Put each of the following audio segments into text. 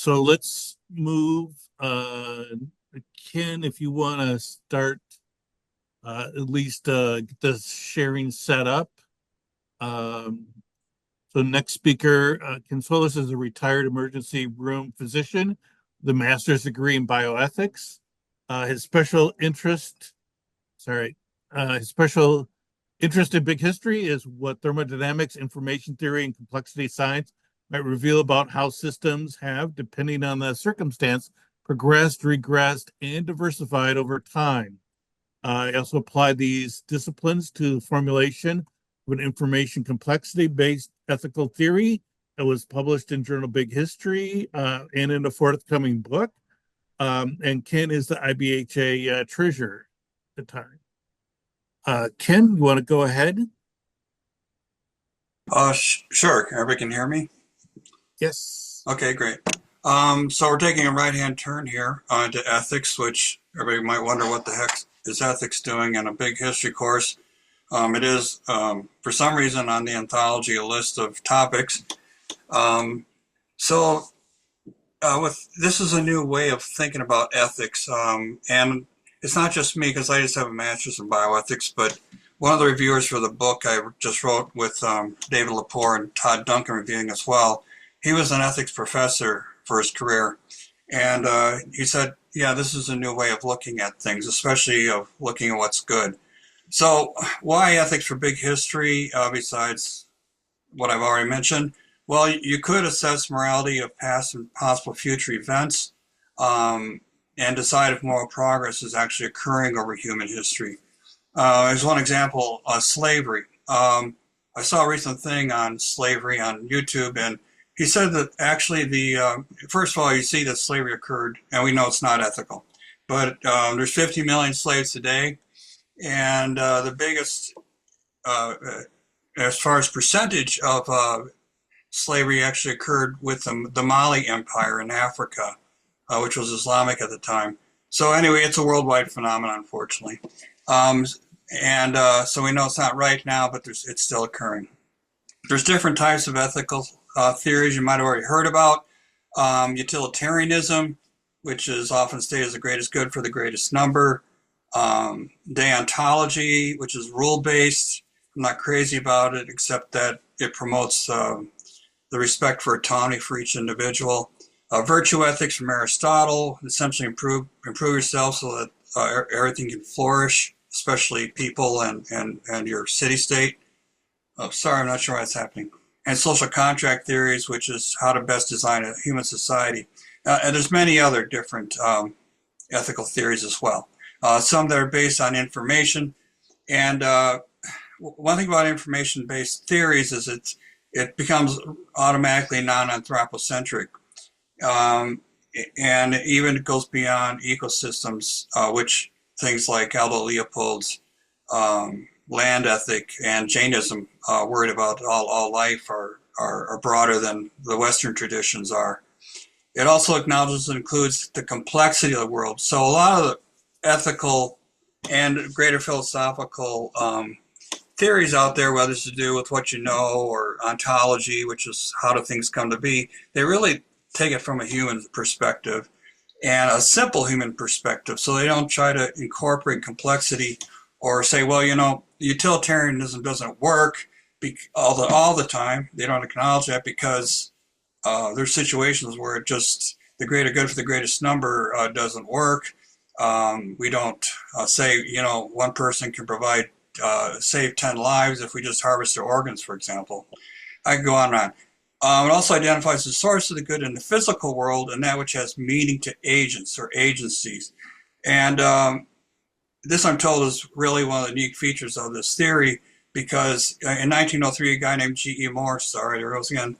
So let's move. Ken, if you want to start, at least get the sharing set up. Um, so next speaker, Ken Solis is a retired emergency room physician, the master's degree in bioethics. His special interest, sorry, his special interest in big history is what thermodynamics, information theory, and complexity science might reveal about how systems have, depending on the circumstance, progressed, regressed, and diversified over time. I also applied these disciplines to the formulation of an information complexity-based ethical theory that was published in Journal Big History and in a forthcoming book. And Ken is the IBHA treasurer at the time. Ken, you want to go ahead? Sure. Everybody can hear me? Yes. Okay, great. So we're taking a right-hand turn here into ethics, which everybody might wonder what the heck is ethics doing in a big history course. It is, for some reason, on the anthology, a list of topics. This is a new way of thinking about ethics, and it's not just me because I just have a master's in bioethics, but one of the reviewers for the book I just wrote with David Lepore and Todd Duncan reviewing as well, he was an ethics professor for his career, and he said, yeah, this is a new way of looking at things, especially of looking at what's good. So why ethics for big history, besides what I've already mentioned? Well, you could assess morality of past and possible future events and decide if moral progress is actually occurring over human history. As one example, slavery. I saw a recent thing on slavery on YouTube, and he said that actually first of all, you see that slavery occurred, and we know it's not ethical. But there's 50 million slaves today, and the biggest, as far as percentage of slavery actually occurred with the Mali Empire in Africa, which was Islamic at the time. So anyway, it's a worldwide phenomenon, unfortunately. So we know it's not right now, but it's still occurring. There's different types of ethical theories you might have already heard about. Utilitarianism, which is often stated as the greatest good for the greatest number. Deontology, which is rule-based. I'm not crazy about it, except that it promotes the respect for autonomy for each individual. Virtue ethics from Aristotle, essentially improve yourself so that everything can flourish, especially people and your city-state. Oh, sorry, I'm not sure why it's happening. And social contract theories, which is how to best design a human society. And there's many other different ethical theories as well. Some that are based on information. And one thing about information-based theories is it becomes automatically non-anthropocentric. And it even goes beyond ecosystems, which things like Aldo Leopold's land ethic and Jainism, worried about all life, are broader than the Western traditions are. It also acknowledges and includes the complexity of the world. So a lot of the ethical and greater philosophical theories out there, whether it's to do with what you know or ontology, which is how do things come to be, they really take it from a human perspective and a simple human perspective. So they don't try to incorporate complexity or say, well, utilitarianism doesn't work all the time. They don't acknowledge that because there's situations where it just, the greater good for the greatest number doesn't work. We don't say, one person can provide, save 10 lives if we just harvest their organs, for example. I can go on and on. It also identifies the source of the good in the physical world and that which has meaning to agents or agencies. And this, I'm told, is really one of the unique features of this theory, because in 1903, a guy named G.E. Morse, sorry, there goes again,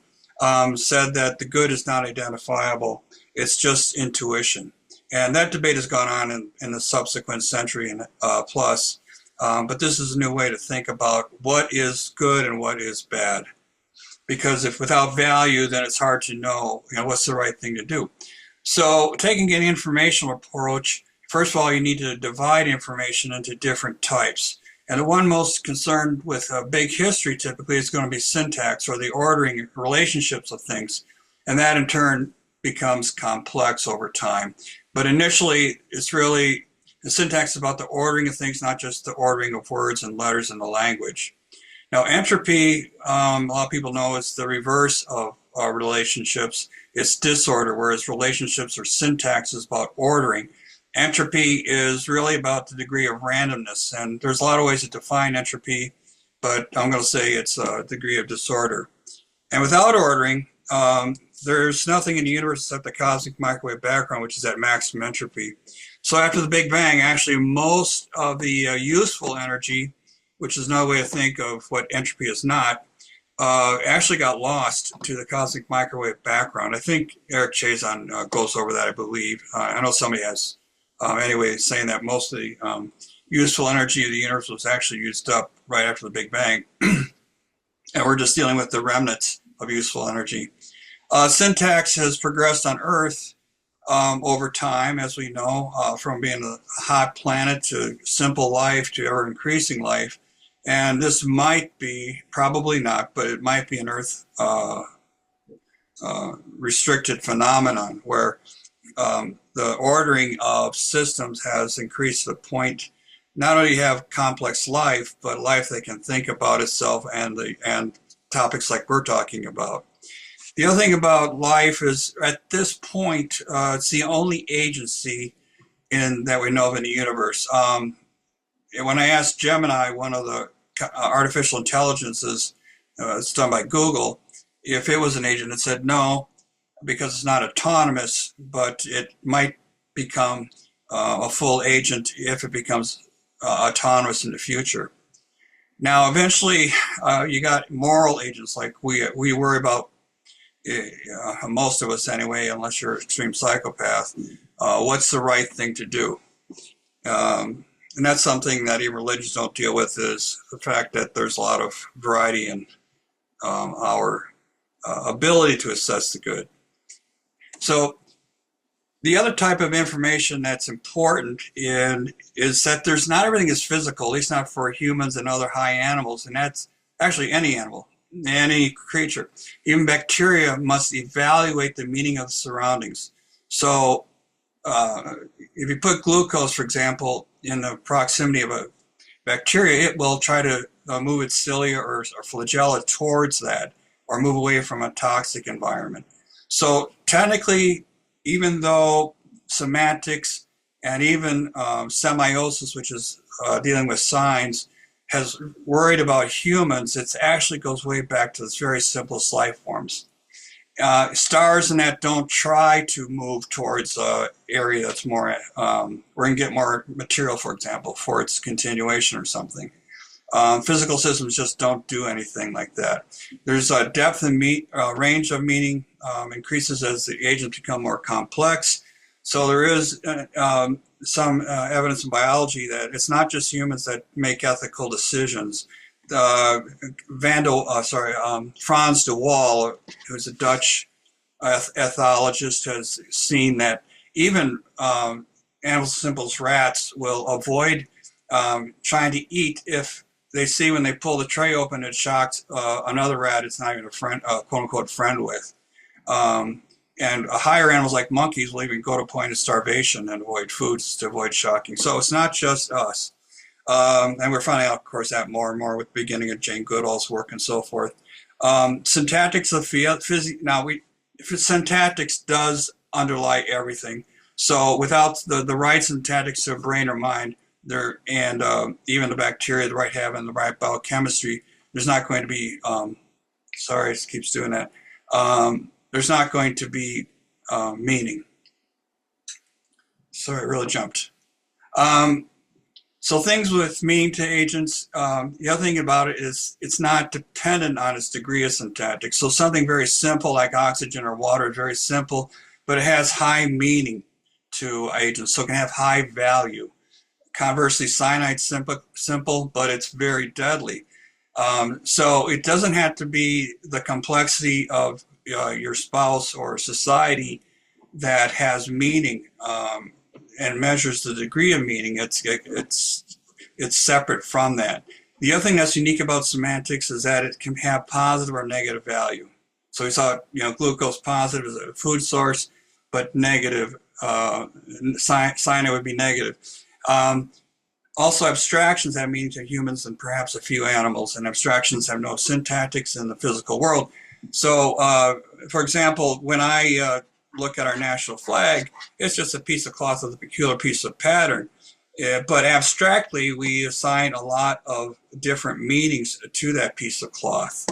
said that the good is not identifiable. It's just intuition. And that debate has gone on in the subsequent century and plus. But this is a new way to think about what is good and what is bad. Because if without value, then it's hard to know, what's the right thing to do. So taking an informational approach, first of all, you need to divide information into different types. And the one most concerned with big history typically is going to be syntax, or the ordering relationships of things. And that in turn becomes complex over time. But initially, it's really the syntax is about the ordering of things, not just the ordering of words and letters in the language. Now, entropy, a lot of people know, is the reverse of relationships. It's disorder, whereas relationships or syntax is about ordering. Entropy is really about the degree of randomness, and there's a lot of ways to define entropy, but I'm going to say it's a degree of disorder. And without ordering, there's nothing in the universe except the cosmic microwave background, which is at maximum entropy. So after the Big Bang, actually most of the useful energy, which is another way to think of what entropy is not, actually got lost to the cosmic microwave background. I think Eric Chazon goes over that, I believe. I know somebody has, anyway, saying that most of the useful energy of the universe was actually used up right after the Big Bang. And we're just dealing with the remnants of useful energy. Syntax has progressed on Earth over time, as we know, from being a hot planet to simple life to ever increasing life. And this might be, probably not, but it might be an Earth restricted phenomenon where the ordering of systems has increased to the point not only have complex life, but life that can think about itself and topics like we're talking about. The other thing about life is at this point, it's the only agency that we know of in the universe. When I asked Gemini, one of the artificial intelligences, it's done by Google, if it was an agent, it said no, because it's not autonomous, but it might become a full agent if it becomes autonomous in the future. Now, eventually, you got moral agents like we worry about, most of us anyway, unless you're an extreme psychopath. What's the right thing to do? And that's something that even religions don't deal with, is the fact that there's a lot of variety in our ability to assess the good. So the other type of information that's important is that there's not everything is physical, at least not for humans and other high animals, and that's actually any animal, any creature. Even bacteria must evaluate the meaning of the surroundings. So if you put glucose, for example, in the proximity of a bacteria, it will try to move its cilia or flagella towards that, or move away from a toxic environment. So technically, even though semantics and even semiosis, which is dealing with signs, has worried about humans, it actually goes way back to its very simplest life forms. Stars and that don't try to move towards an area that's more, we're going to get more material, for example, for its continuation or something. Physical systems just don't do anything like that. There's a depth and range of meaning increases as the agents become more complex. So there is some evidence in biology that it's not just humans that make ethical decisions. Frans de Waal, who's a Dutch ethologist, has seen that even animals as simple as rats will avoid trying to eat if they see when they pull the tray open, it shocks another rat it's not even a friend, quote unquote, friend with. And higher animals like monkeys will even go to a point of starvation and avoid foods to avoid shocking. So it's not just us. And we're finding out, of course, that more and more with the beginning of Jane Goodall's work and so forth. Syntactics of syntactics does underlie everything. So without the right syntactics of brain or mind, and even the bacteria, the right habit, and the right biochemistry, there's not going to be, sorry, it keeps doing that. There's not going to be meaning. Sorry, it really jumped. So things with meaning to agents, the other thing about it is it's not dependent on its degree of syntactics. So something very simple like oxygen or water is very simple, but it has high meaning to agents, so it can have high value. Conversely, cyanide's simple, but it's very deadly. So it doesn't have to be the complexity of your spouse or society that has meaning and measures the degree of meaning. It's separate from that. The other thing that's unique about semantics is that it can have positive or negative value. So we saw, glucose positive as a food source, but negative, cyanide would be negative. Also, abstractions have meaning to humans and perhaps a few animals, and abstractions have no syntactics in the physical world. So, for example, when I look at our national flag, it's just a piece of cloth with a peculiar piece of pattern. But abstractly, we assign a lot of different meanings to that piece of cloth.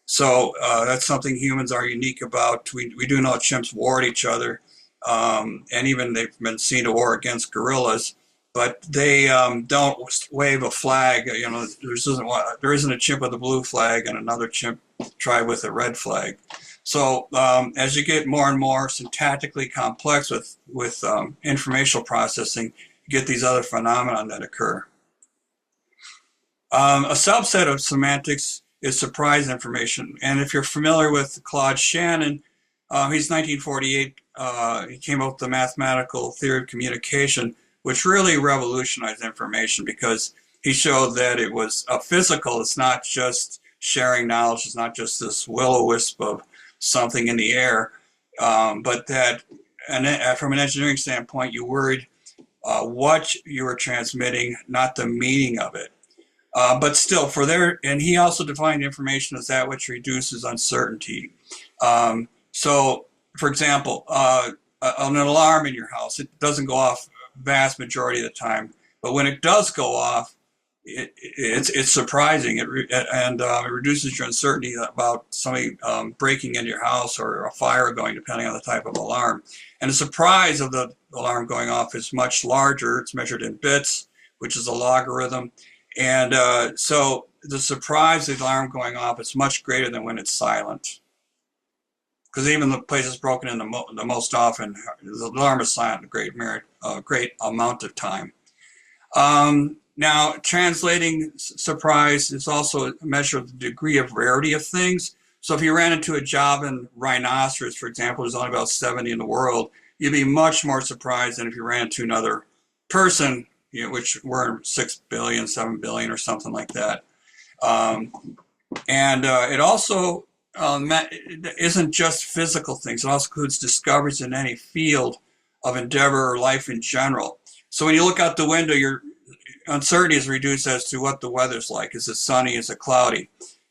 So that's something humans are unique about. We do know chimps war at each other, and even they've been seen to war against gorillas, but they don't wave a flag. There isn't a chimp with a blue flag and another chimp tribe with a red flag. So as you get more and more syntactically complex with informational processing, you get these other phenomena that occur. A subset of semantics is surprise information. And if you're familiar with Claude Shannon, he's 1948, he came up with the mathematical theory of communication, which really revolutionized information because he showed that it was a physical, it's not just sharing knowledge, it's not just this will-o-wisp of something in the air, but that from an engineering standpoint, you worried what you were transmitting, not the meaning of it. But still, and he also defined information as that which reduces uncertainty. So, for example, an alarm in your house, it doesn't go off vast majority of the time, but when it does go off, it's surprising. It reduces your uncertainty about somebody breaking into your house or a fire going, depending on the type of alarm. And the surprise of the alarm going off is much larger. It's measured in bits, which is a logarithm. And so the surprise of the alarm going off is much greater than when it's silent. Because even the place is broken in the most often, the alarm is silent a great amount of time. Now, translating surprise is also a measure of the degree of rarity of things. So if you ran into a Javan rhinoceros, for example, there's only about 70 in the world, you'd be much more surprised than if you ran into another person, which were 6 billion, 7 billion, or something like that. It also it isn't just physical things. It also includes discoveries in any field of endeavor or life in general. So when you look out the window, your uncertainty is reduced as to what the weather's like. Is it sunny? Is it cloudy?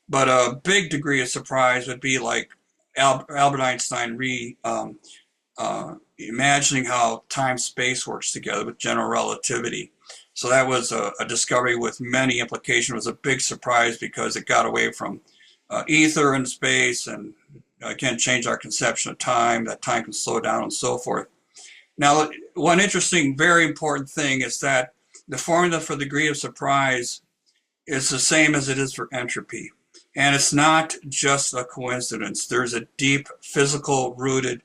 But a big degree of surprise would be like Albert Einstein imagining how time-space works together with general relativity. So that was a discovery with many implications. It was a big surprise because it got away from ether and space and, again, changed our conception of time, that time can slow down and so forth. Now, one interesting, very important thing is that the formula for the degree of surprise is the same as it is for entropy. And it's not just a coincidence. There's a deep physical rooted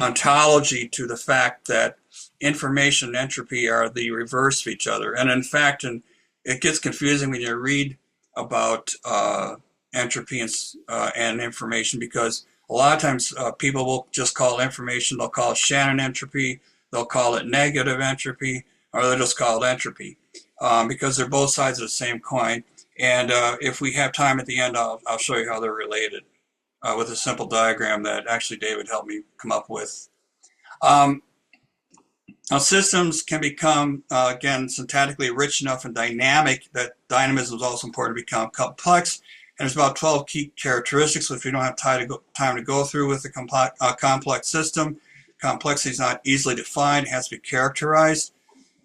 ontology to the fact that information and entropy are the reverse of each other. And in fact, it gets confusing when you read about entropy and information, because a lot of times people will just call information, they'll call it Shannon entropy, they'll call it negative entropy, or they'll just call it entropy, because they're both sides of the same coin. And if we have time at the end, I'll show you how they're related with a simple diagram that actually David helped me come up with. Now, systems can become, again, syntactically rich enough and dynamic that dynamism is also important to become complex. And there's about 12 key characteristics, which we don't have time to go through with a complex system. Complexity is not easily defined, it has to be characterized.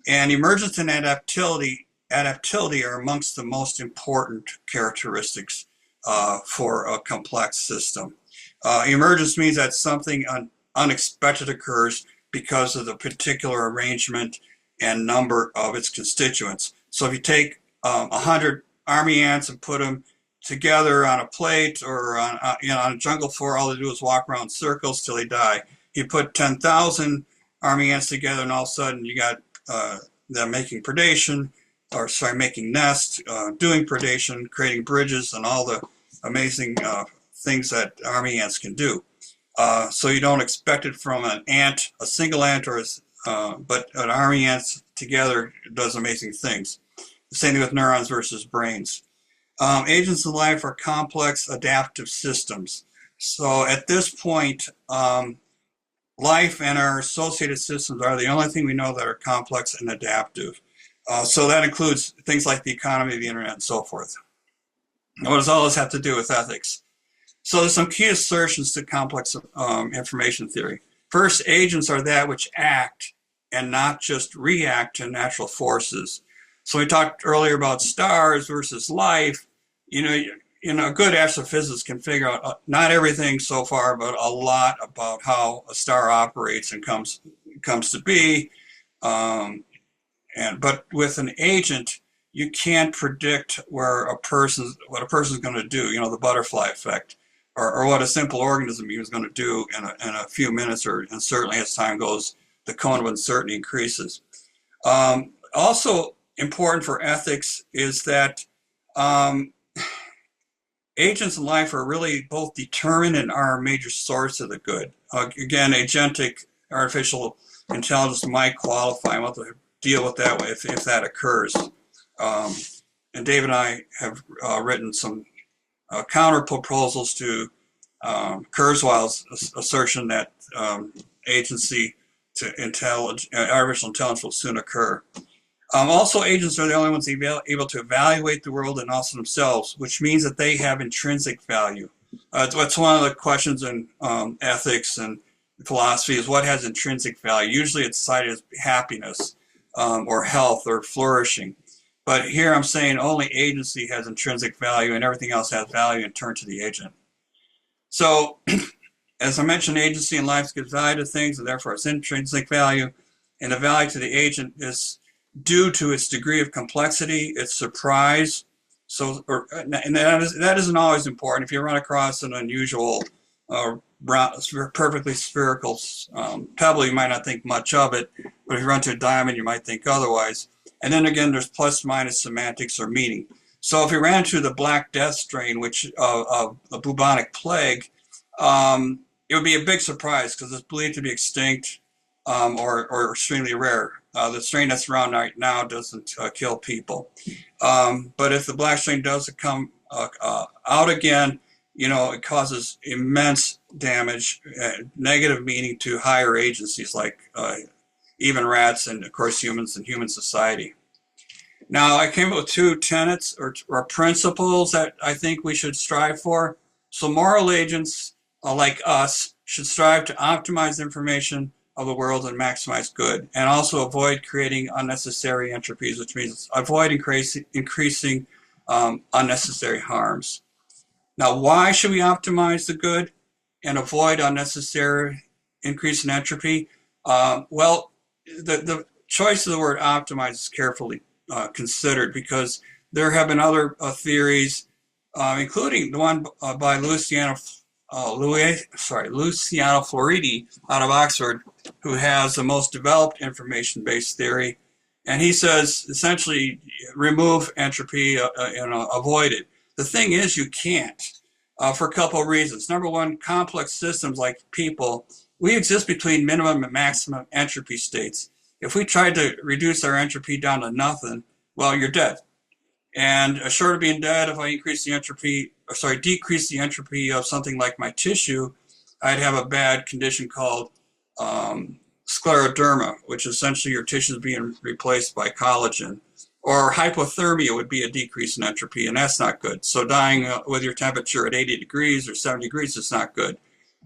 And emergence and adaptability are amongst the most important characteristics for a complex system. Emergence means that something unexpected occurs because of the particular arrangement and number of its constituents. So if you take 100 army ants and put them together on a plate or on a jungle floor, all they do is walk around in circles till they die. You put 10,000 army ants together, and all of a sudden you got them making predation, making nests, doing predation, creating bridges, and all the amazing things that army ants can do. So you don't expect it from an ant, a single ant, but an army ants together does amazing things. The same thing with neurons versus brains. Agents of life are complex adaptive systems. So at this point, life and our associated systems are the only thing we know that are complex and adaptive. So that includes things like the economy, the internet, and so forth. And what does all this have to do with ethics? So there's some key assertions to complex information theory. First, agents are that which act and not just react to natural forces. So we talked earlier about stars versus life. A good astrophysicist can figure out not everything so far, but a lot about how a star operates and comes to be. But with an agent, you can't predict what a person's going to do. The butterfly effect, or what a simple organism is going to do in a few minutes, and certainly as time goes, the cone of uncertainty increases. Also important for ethics is that agents in life are really both determined and are a major source of the good. Again, agentic artificial intelligence might qualify. I want to deal with that if that occurs. And Dave and I have written some counter proposals to Kurzweil's assertion that agency to artificial intelligence will soon occur. Also, agents are the only ones able to evaluate the world and also themselves, which means that they have intrinsic value. It's one of the questions in ethics and philosophy is what has intrinsic value. Usually it's cited as happiness or health or flourishing. But here I'm saying only agency has intrinsic value and everything else has value in turn to the agent. So, as I mentioned, agency in life gives value to things and therefore it's intrinsic value. And the value to the agent is due to its degree of complexity, its surprise. And that isn't always important. If you run across an unusual, perfectly spherical pebble, you might not think much of it. But if you run to a diamond, you might think otherwise. And then again, there's plus minus semantics or meaning. So if you ran into the Black Death strain, which of the bubonic plague, it would be a big surprise because it's believed to be extinct or extremely rare. The strain that's around right now doesn't kill people. But if the black strain does come out again, it causes immense damage, negative meaning to higher agencies like even rats and, of course, humans and human society. Now, I came up with two tenets or principles that I think we should strive for. So moral agents like us should strive to optimize information of the world and maximize good, and also avoid creating unnecessary entropies, which means avoid increasing unnecessary harms. Now, why should we optimize the good and avoid unnecessary increase in entropy? Well, the choice of the word optimize is carefully considered because there have been other theories, including the one by Luciano Floridi out of Oxford, who has the most developed information-based theory. And he says, essentially, remove entropy and avoid it. The thing is, you can't for a couple of reasons. Number one, complex systems like people, we exist between minimum and maximum entropy states. If we tried to reduce our entropy down to nothing, well, you're dead. And short of being dead, if I decrease the entropy of something like my tissue, I'd have a bad condition called scleroderma, which is essentially your tissue is being replaced by collagen. Or hypothermia would be a decrease in entropy, and that's not good. So dying with your temperature at 80 degrees or 70 degrees is not good.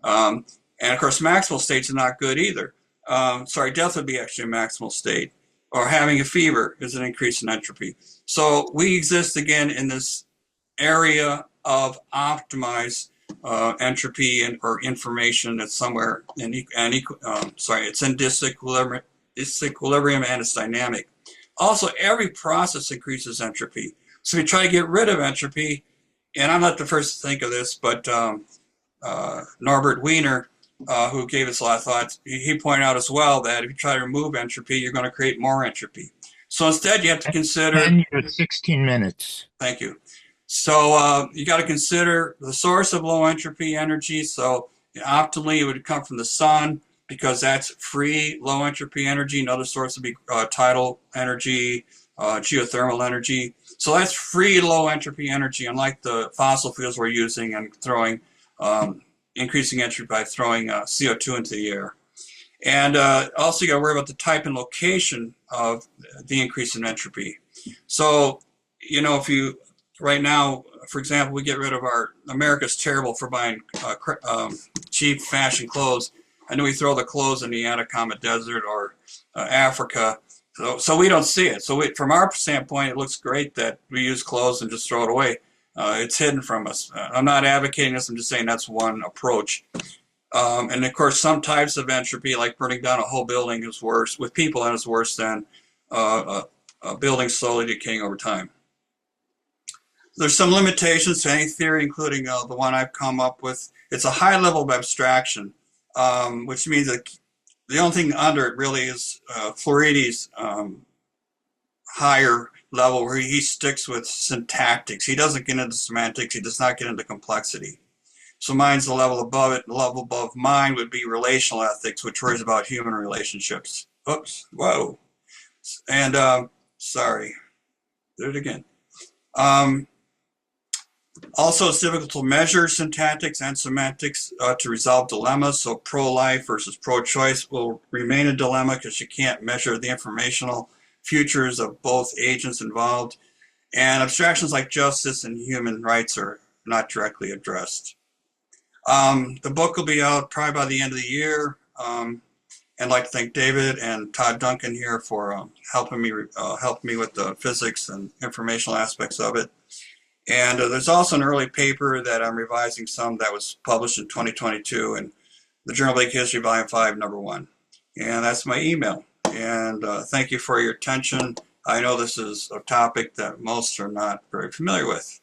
And of course, maximal states are not good either. Death would be actually a maximal state. Or having a fever is an increase in entropy. So we exist again in this area of optimized entropy or information that's somewhere in it's in disequilibrium and it's dynamic. Also, every process increases entropy. So we try to get rid of entropy, and I'm not the first to think of this, but Norbert Wiener, who gave us a lot of thoughts, he pointed out as well that if you try to remove entropy, you're going to create more entropy. So instead, you have to consider... And you're 16 minutes. Thank you. So you got to consider the source of low entropy energy. So optimally, it would come from the sun because that's free low entropy energy. Another source would be tidal energy, geothermal energy. So that's free low entropy energy, unlike the fossil fuels we're using and throwing, increasing entropy by throwing CO2 into the air. And also you got to worry about the type and location of the increase in entropy. So, you know, if you, right now, for example, we get rid of America's terrible for buying cheap fashion clothes. I know we throw the clothes in the Atacama Desert or Africa, so we don't see it. So from our standpoint, it looks great that we use clothes and just throw it away. It's hidden from us. I'm not advocating this. I'm just saying that's one approach. And of course, some types of entropy, like burning down a whole building, is worse with people, and is worse than a building slowly decaying over time. There's some limitations to any theory, including the one I've come up with. It's a high level of abstraction, which means that the only thing under it really is Floridi's higher level, where he sticks with syntactics. He doesn't get into semantics. He does not get into complexity. So mine's the level above it. The level above mine would be relational ethics, which worries about human relationships. Oops, whoa. And sorry, did it again. Also, it's difficult to measure syntactics and semantics to resolve dilemmas. So pro-life versus pro-choice will remain a dilemma because you can't measure the informational futures of both agents involved. And abstractions like justice and human rights are not directly addressed. The book will be out probably by the end of the year. And I'd like to thank David and Todd Duncan here for helping me with the physics and informational aspects of it. And there's also an early paper that I'm revising some that was published in 2022 in the Journal of Lake History, Volume 5, Number 1. And that's my email. And thank you for your attention. I know this is a topic that most are not very familiar with.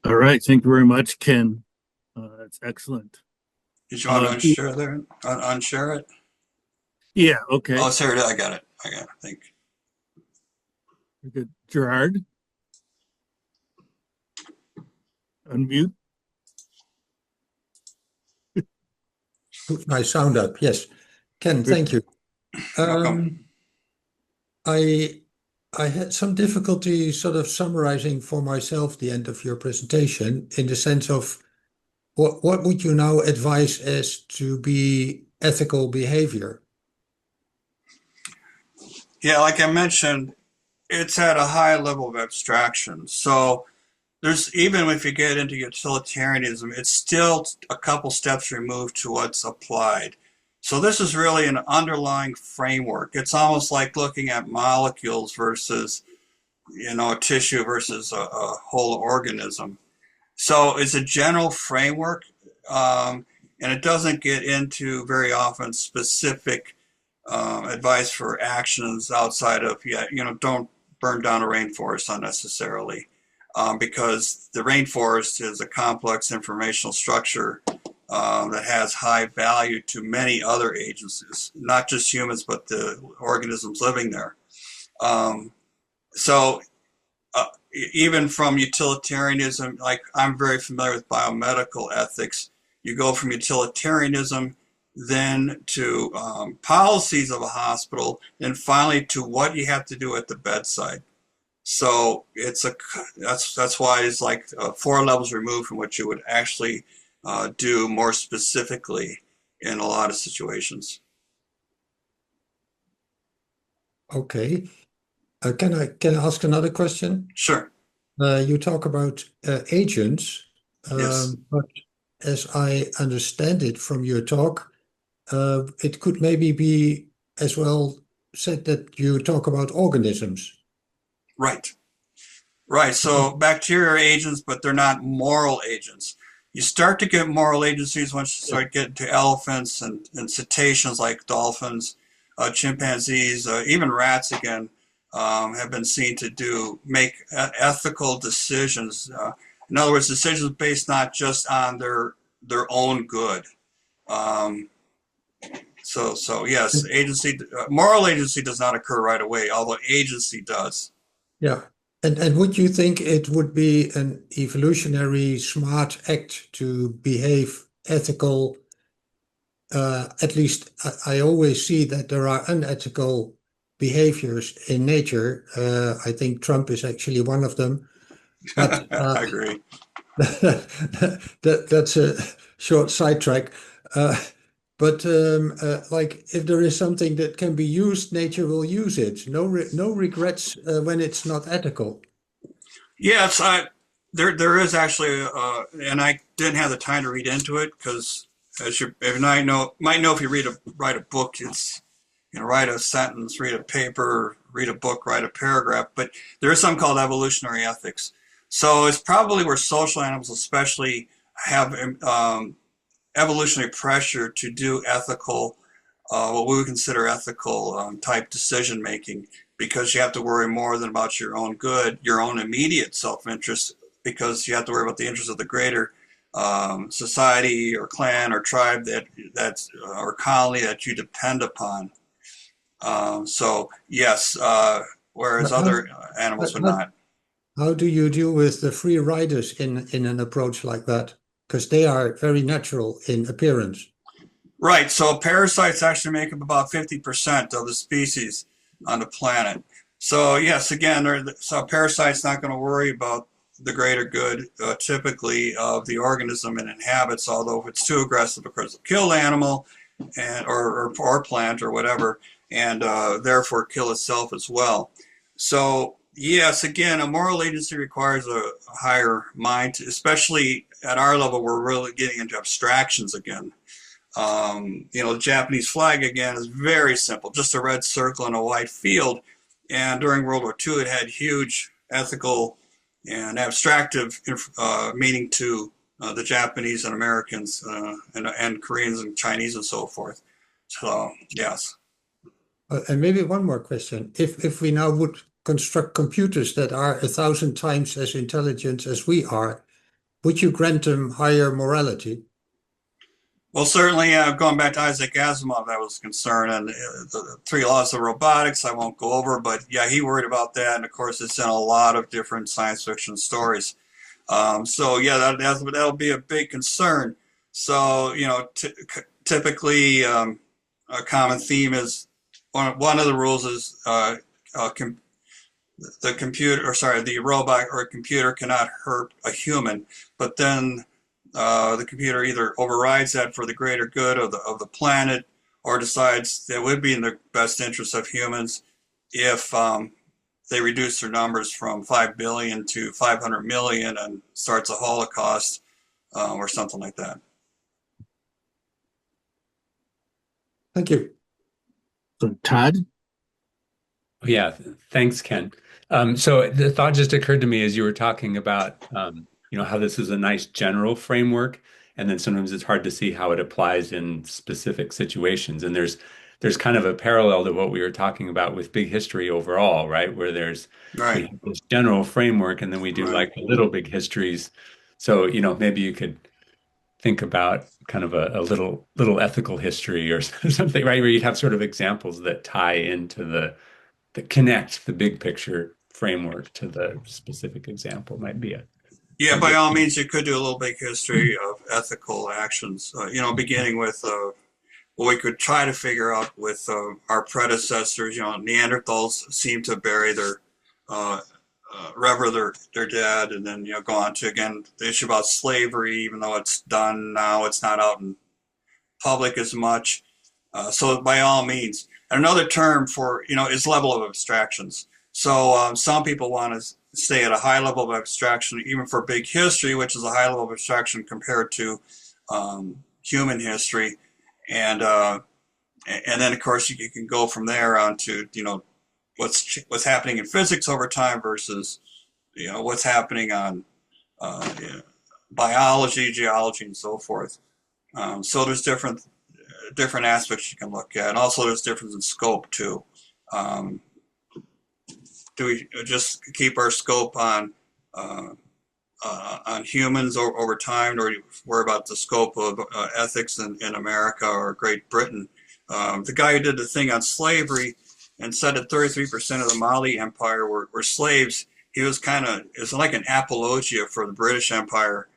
All right. Thank you very much, Ken. That's excellent. Did you want to unshare there? Unshare it? Yeah. Okay. Oh, sorry, I got it. I think. Good. Gerard? Unmute. Put my sound up, yes. Ken, thank you. I had some difficulty sort of summarizing for myself the end of your presentation, in the sense of what would you now advise as to be ethical behavior? Yeah, like I mentioned, it's at a high level of abstraction. So there's, even if you get into utilitarianism, it's still a couple steps removed to what's applied. So this is really an underlying framework. It's almost like looking at molecules versus, you know, a tissue versus a whole organism. So it's a general framework, and it doesn't get into very often specific advice for actions outside of, you know, don't burn down a rainforest unnecessarily, because the rainforest is a complex informational structure that has high value to many other agencies, not just humans, but the organisms living there. So even from utilitarianism, like I'm very familiar with biomedical ethics, you go from utilitarianism then to policies of a hospital, and finally to what you have to do at the bedside. So it's that's why it's like 4 levels removed from what you would actually do more specifically in a lot of situations. Okay. Can I ask another question? Sure. You talk about agents, Yes. but as I understand it from your talk, it could maybe be as well said that you talk about organisms. Right. Right. So bacteria are agents, but they're not moral agents. You start to get moral agencies once you start getting to elephants and cetaceans like dolphins, chimpanzees, even rats again, have been seen to make ethical decisions. In other words, decisions based not just on their own good. So yes, agency, moral agency does not occur right away, although agency does. Yeah. And would you think it would be an evolutionary smart act to behave ethical? At least I always see that there are unethical behaviors in nature. I think Trump is actually one of them. But I agree. that's a short sidetrack. But like if there is something that can be used, nature will use it. No regrets when it's not ethical. Yes, there is actually, and I didn't have the time to read into it because, as you might know, if you write a book, it's write a sentence, read a paper, read a book, write a paragraph. But there is something called evolutionary ethics. So it's probably where social animals, especially, have evolutionary pressure to do ethical, what we would consider ethical type decision making, because you have to worry more than about your own good, your own immediate self-interest, because you have to worry about the interests of the greater society or clan or tribe that's or colony that you depend upon. So yes, whereas other animals would not. How do you deal with the free riders in an approach like that? Because they are very natural in appearance. Right. So parasites actually make up about 50% of the species on the planet. So yes, again, so parasite's not going to worry about the greater good typically of the organism it inhabits, although if it's too aggressive, of course, it'll kill the animal or plant or whatever, and therefore kill itself as well. So yes, again, a moral agency requires a higher mind, especially at our level. We're really getting into abstractions again. The Japanese flag, again, is very simple, just a red circle and a white field. And during World War II, it had huge ethical and abstractive meaning to the Japanese and Americans and Koreans and Chinese and so forth. So, yes. And maybe one more question. If we now would construct computers that are 1,000 times as intelligent as we are, would you grant them higher morality? Well, certainly, going back to Isaac Asimov, that was concerned, and the three laws of robotics I won't go over, but yeah, he worried about that, and of course, it's in a lot of different science fiction stories. So yeah, that'll be a big concern. So typically, a common theme is one of the rules is the robot or computer cannot hurt a human, but then the computer either overrides that for the greater good of the planet, or decides that it would be in the best interest of humans if they reduce their numbers from 5 billion to 500 million and starts a Holocaust or something like that. Thank you. So Todd? Yeah, thanks, Ken. So the thought just occurred to me as you were talking about, how this is a nice general framework, and then sometimes it's hard to see how it applies in specific situations. And there's kind of a parallel to what we were talking about with big history overall, right? Where we have this general framework, and then we do like little big histories. So, maybe you could think about kind of a little ethical history or something, right? Where you'd have sort of examples that tie into that connect the big picture framework to the specific example might be Yeah, by all means, you could do a little big history of ethical actions, beginning with what we could try to figure out with our predecessors. Neanderthals seem to bury their, rever their dead, and then, go on to, again, the issue about slavery, even though it's done now, it's not out in public as much. So by all means. And another term for, is level of abstractions. So some people want to stay at a high level of abstraction, even for big history, which is a high level of abstraction compared to human history. And then, of course, you can go from there on to, what's happening in physics over time versus, what's happening on biology, geology, and so forth. So there's different aspects you can look at. And also there's difference in scope too. Do we just keep our scope on humans over time, or do you worry about the scope of ethics in America or Great Britain? The guy who did the thing on slavery and said that 33% of the Mali Empire were slaves, he was it's like an apologia for the British Empire,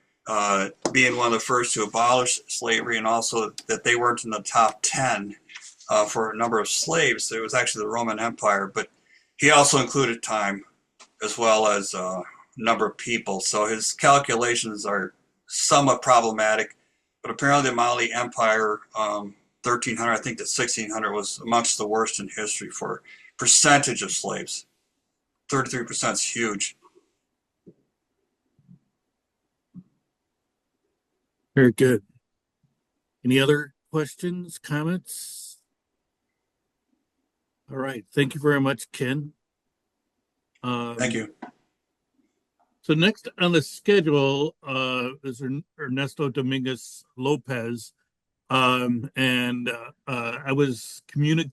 being one of the first to abolish slavery, and also that they weren't in the top 10 for a number of slaves. It was actually the Roman Empire, but he also included time as well as number of people. So his calculations are somewhat problematic, but apparently the Mali Empire, 1300, I think that 1600 was amongst the worst in history for percentage of slaves. 33% is huge. Very good. Any other questions, comments? All right. Thank you very much, Ken. Thank you. So next on the schedule is Ernesto Dominguez Lopez. I was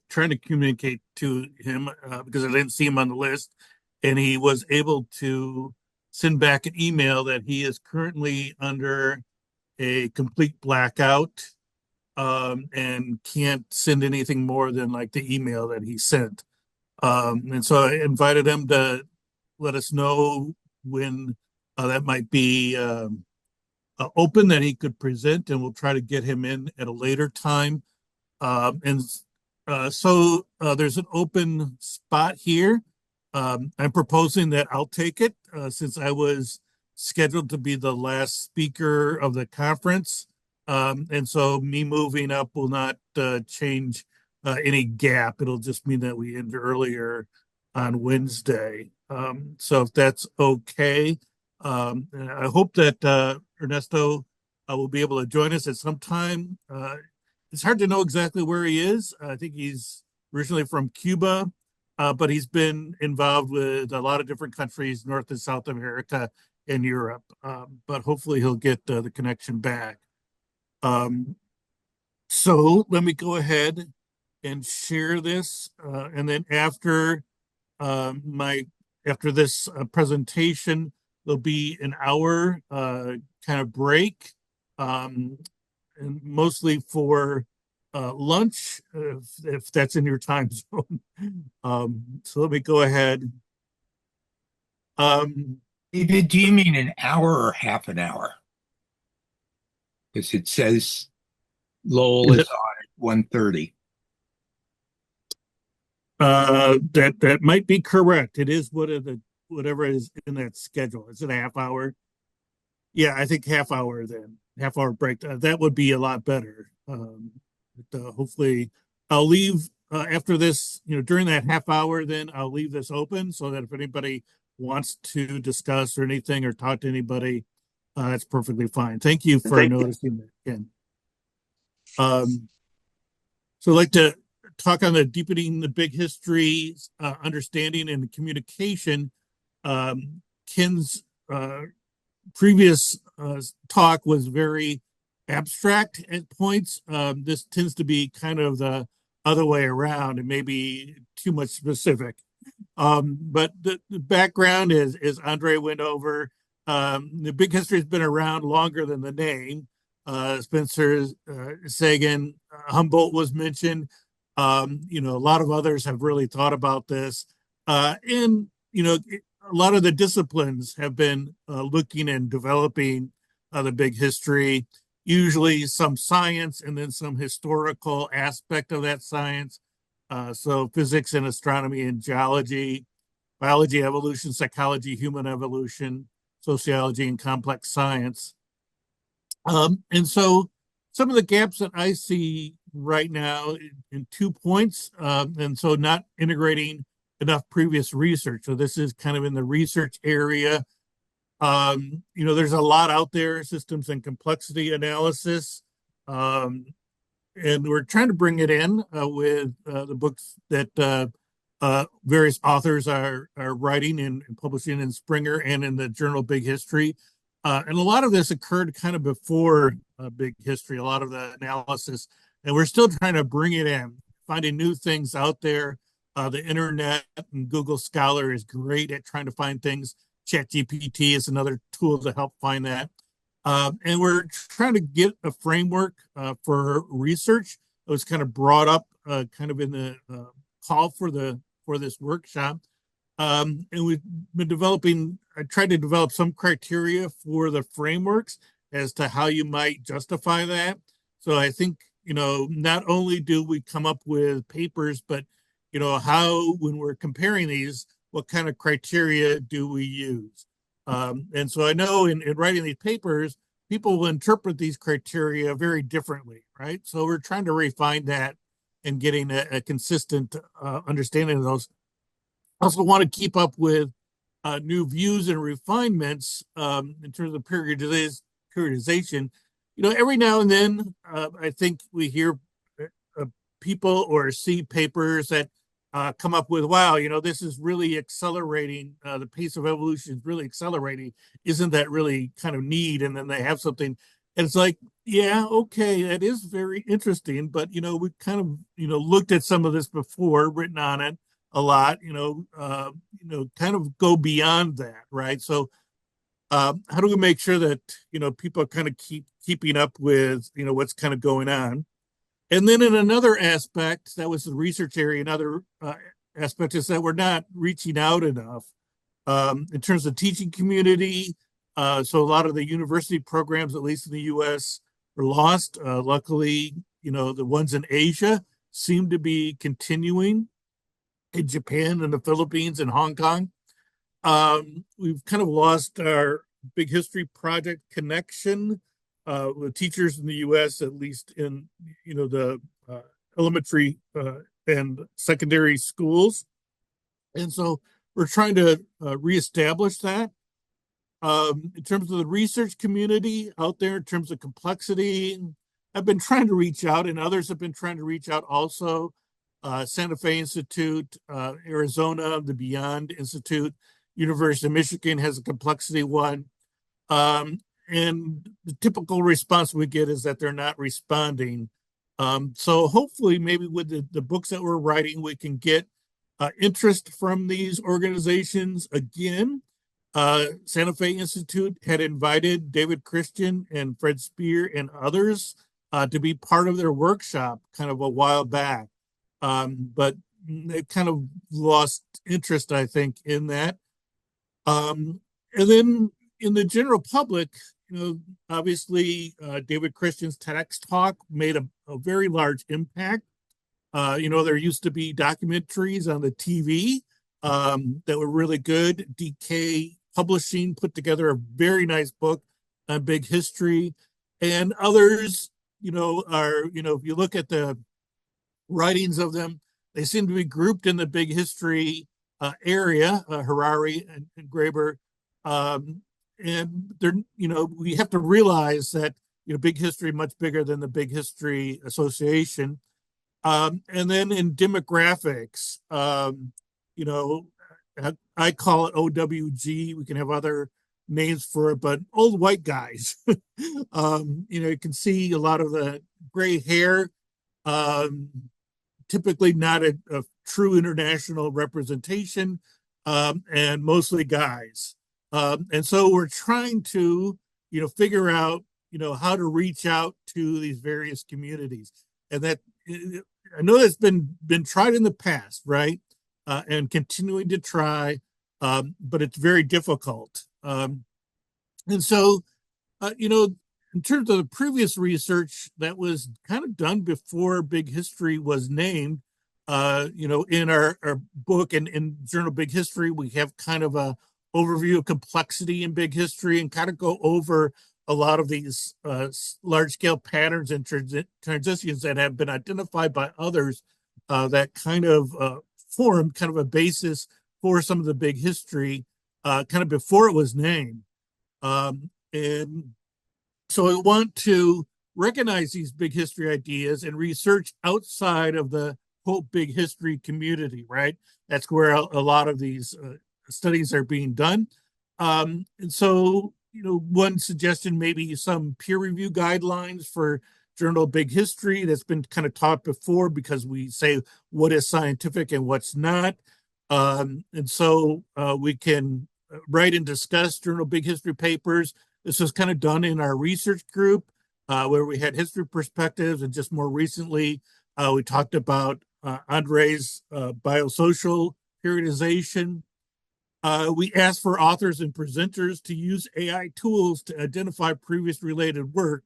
trying to communicate to him because I didn't see him on the list, and he was able to send back an email that he is currently under a complete blackout and can't send anything more than like the email that he sent. And so I invited him to let us know when that might be open that he could present, and we'll try to get him in at a later time. So there's an open spot here. I'm proposing that I'll take it since I was scheduled to be the last speaker of the conference. And so me moving up will not change any gap. It'll just mean that we end earlier on Wednesday. So if that's okay, I hope that Ernesto will be able to join us at some time. It's hard to know exactly where he is. I think he's originally from Cuba, but he's been involved with a lot of different countries, North and South America and Europe. But hopefully he'll get the connection back. So let me go ahead and share this. And then after this presentation, there'll be an hour kind of break, and mostly for lunch, if that's in your time zone. So let me go ahead. David, do you mean an hour or half an hour? Because it says Lowell is on at 1:30. That might be correct. It is whatever is in that schedule. Is it a half hour? Yeah, I think half hour then. Half hour break. That would be a lot better. Hopefully I'll leave after this, during that half hour, then I'll leave this open so that if anybody wants to discuss or anything or talk to anybody, that's perfectly fine. Thank you for noticing that, Ken. So I'd like to talk on the deepening the big history, understanding and communication. Ken's previous talk was very abstract at points. This tends to be kind of the other way around and maybe too much specific. But the background is Andre went over. The big history has been around longer than the name. Spencer Sagan, Humboldt was mentioned. A lot of others have really thought about this. And a lot of the disciplines have been looking and developing the big history, usually some science and then some historical aspect of that science. So physics and astronomy and geology, biology, evolution, psychology, human evolution, sociology, and complex science. And so some of the gaps that I see right now in 2 points, and so not integrating enough previous research. So this is kind of in the research area. There's a lot out there, systems and complexity analysis. And we're trying to bring it in with the books that various authors are writing and publishing in Springer and in the journal Big History. And a lot of this occurred kind of before Big History, a lot of the analysis. And we're still trying to bring it in, finding new things out there. The internet and Google Scholar is great at trying to find things. ChatGPT is another tool to help find that. And we're trying to get a framework for research. It was kind of brought up kind of in the call for this workshop. And we've been I tried to develop some criteria for the frameworks as to how you might justify that. So I think, not only do we come up with papers, but, how, when we're comparing these, what kind of criteria do we use? And so I know in writing these papers, people will interpret these criteria very differently, right? So we're trying to refine that and getting a consistent understanding of those. Also want to keep up with new views and refinements in terms of periodization. Every now and then, I think we hear people or see papers that come up with, wow, this is really accelerating. The pace of evolution is really accelerating. Isn't that really kind of neat? And then they have something, and it's like, yeah, okay, that is very interesting. But, we kind of, looked at some of this before, written on it a lot, kind of go beyond that, right? So how do we make sure that, people kind of keeping up with, what's kind of going on? And then in another aspect, that was the research area, another aspect is that we're not reaching out enough in terms of teaching community. So a lot of the university programs, at least in the US, were lost. Luckily, the ones in Asia seem to be continuing in Japan and the Philippines and Hong Kong. We've kind of lost our big history project connection with teachers in the U.S., at least in the elementary and secondary schools, and so we're trying to reestablish that. In terms of the research community out there, in terms of complexity, I've been trying to reach out, and others have been trying to reach out also. Santa Fe Institute, Arizona, the Beyond Institute, University of Michigan has a complexity one. And the typical response we get is that they're not responding. So hopefully maybe with the books that we're writing, we can get interest from these organizations again. Santa Fe Institute had invited David Christian and Fred Spear and others to be part of their workshop kind of a while back. But they kind of lost interest, I think, in that. And then in the general public, obviously David Christian's TEDx talk made a very large impact. There used to be documentaries on the TV that were really good. DK Publishing put together a very nice book on big history, and others, if you look at the writings of them, they seem to be grouped in the big history area, Harari and Graeber. And they're, we have to realize that, big history much bigger than the Big History Association. And then in demographics, I call it OWG. We can have other names for it, but old white guys. You can see a lot of the gray hair, typically not a true international representation, and mostly guys. And so we're trying to, figure out, how to reach out to these various communities. And that, I know that's been tried in the past, right? And continuing to try, but it's very difficult. And so, in terms of the previous research that was kind of done before Big History was named, in our book and in Journal Big History, we have kind of a overview of complexity in big history and kind of go over a lot of these large-scale patterns and transitions that have been identified by others that kind of formed kind of a basis for some of the big history kind of before it was named. And so I want to recognize these big history ideas and research outside of the quote big history community, right? That's where a lot of these studies are being done. And so, one suggestion, maybe some peer review guidelines for Journal Big History that's been kind of taught before, because we say what is scientific and what's not. And so we can write and discuss Journal Big History papers. This was kind of done in our research group where we had history perspectives, and just more recently, we talked about Andre's biosocial periodization. We asked for authors and presenters to use AI tools to identify previous related work.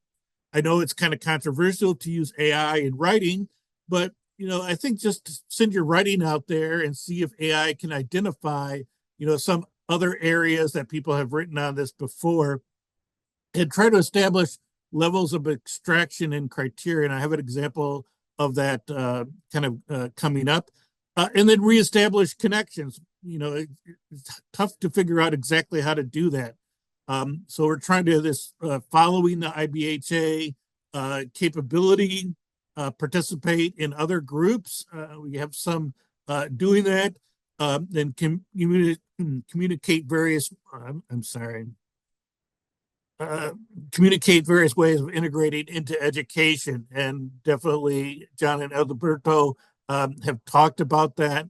I know it's kind of controversial to use AI in writing, but I think just send your writing out there and see if AI can identify, some other areas that people have written on this before, and try to establish levels of extraction and criteria. And I have an example of that coming up. And then reestablish connections. It's tough to figure out exactly how to do that. So we're trying to do this following the IBHA capability, participate in other groups. We have some doing that, and communicate various, I'm sorry, communicate various ways of integrating into education. And definitely John and Alberto have talked about that.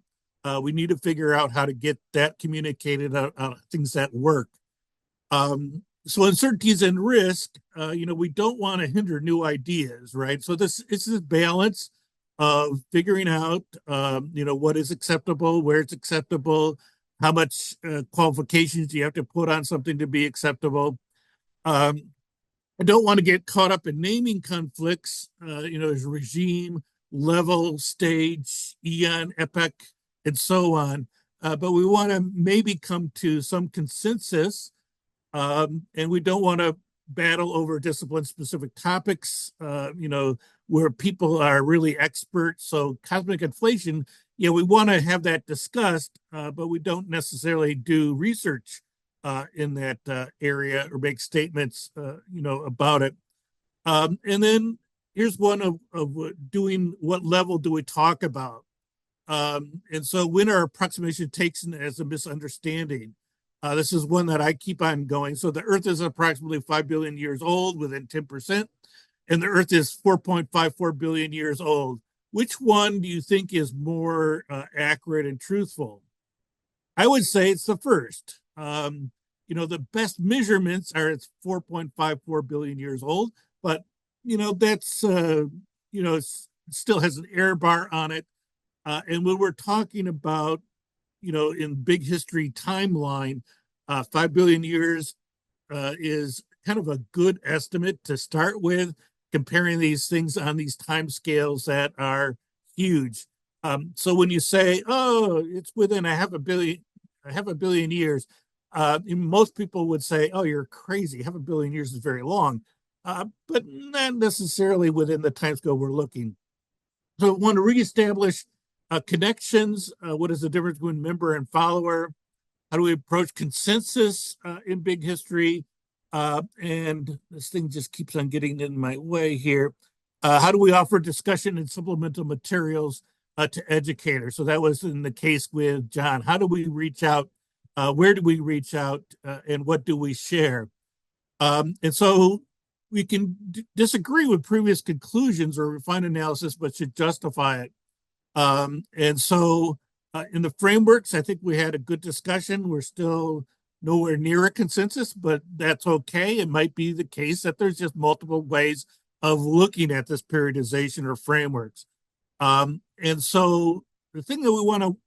We need to figure out how to get that communicated out, things that work. So uncertainties and risk, we don't want to hinder new ideas, right? So it's this balance of figuring out, what is acceptable, where it's acceptable, how much qualifications do you have to put on something to be acceptable. I don't want to get caught up in naming conflicts, as regime, level, stage, eon, epoch, and so on. But we want to maybe come to some consensus, and we don't want to battle over discipline-specific topics, where people are really experts. So cosmic inflation, we want to have that discussed, but we don't necessarily do research in that area or make statements, about it. And then here's one of doing what level do we talk about? And so when our approximation takes in as a misunderstanding, this is one that I keep on going. So the Earth is approximately 5 billion years old within 10%, and the Earth is 4.54 billion years old. Which one do you think is more accurate and truthful? I would say it's the first. The best measurements are it's 4.54 billion years old, but that's it still has an error bar on it. And when we're talking about, in big history timeline, 5 billion years is kind of a good estimate to start with, comparing these things on these time scales that are huge. So when you say, oh, it's within a half a billion years, most people would say, oh, you're crazy. Half a billion years is very long, but not necessarily within the time scale we're looking. So we want to reestablish connections. What is the difference between member and follower? How do we approach consensus in big history? And this thing just keeps on getting in my way here. How do we offer discussion and supplemental materials to educators? So that was in the case with John. How do we reach out? Where do we reach out? And what do we share? And so we can disagree with previous conclusions or refine analysis, but should justify it. And so in the frameworks, I think we had a good discussion. We're still nowhere near a consensus, but that's okay. It might be the case that there's just multiple ways of looking at this periodization or frameworks. And so the thing that we want to,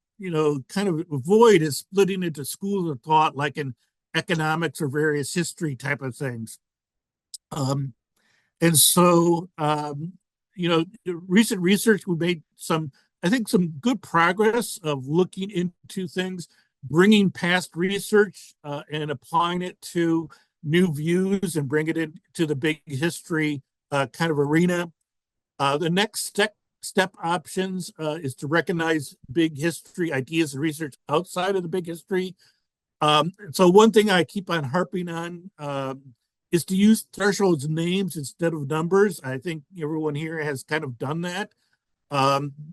kind of avoid is splitting into schools of thought, like in economics or various history type of things. And so, recent research, we made some good progress of looking into things, bringing past research and applying it to new views and bring it into the big history kind of arena. The next step options is to recognize big history ideas and research outside of the big history. So one thing I keep on harping on is to use thresholds names instead of numbers. I think everyone here has kind of done that.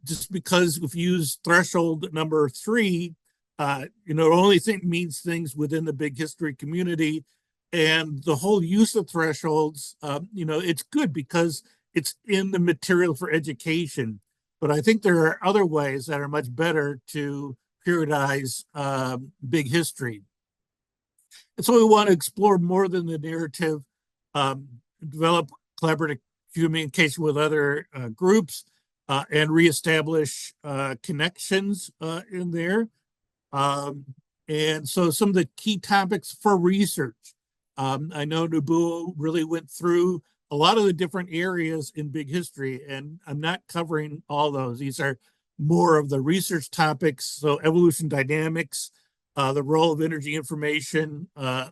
Just because if you use threshold number 3, only means things within the big history community. And the whole use of thresholds, it's good because it's in the material for education. But I think there are other ways that are much better to periodize big history. And so we want to explore more than the narrative, develop collaborative communication with other groups, and reestablish connections in there. And so some of the key topics for research. I know Nabu really went through a lot of the different areas in big history, and I'm not covering all those. These are more of the research topics, so evolution dynamics, the role of energy information,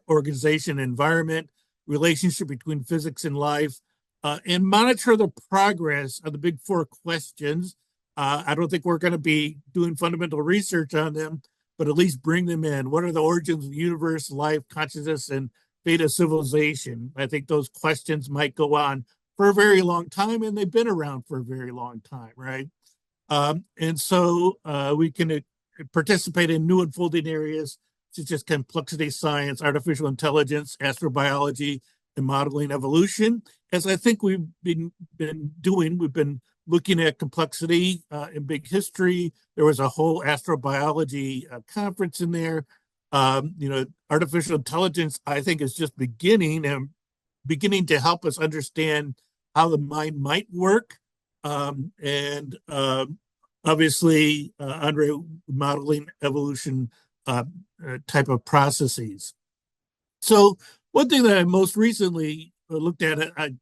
organization, environment, relationship between physics and life, and monitor the progress of the big four questions. I don't think we're going to be doing fundamental research on them, but at least bring them in. What are the origins of the universe, life, consciousness, and fate of civilization? I think those questions might go on for a very long time, and they've been around for a very long time, right? And so we can participate in new unfolding areas such as complexity science, artificial intelligence, astrobiology, and modeling evolution. As I think we've been doing, we've been looking at complexity in big history. There was a whole astrobiology conference in there. Artificial intelligence, I think, is just beginning to help us understand how the mind might work. Obviously, Andre modeling evolution type of processes. So one thing that I most recently looked at, I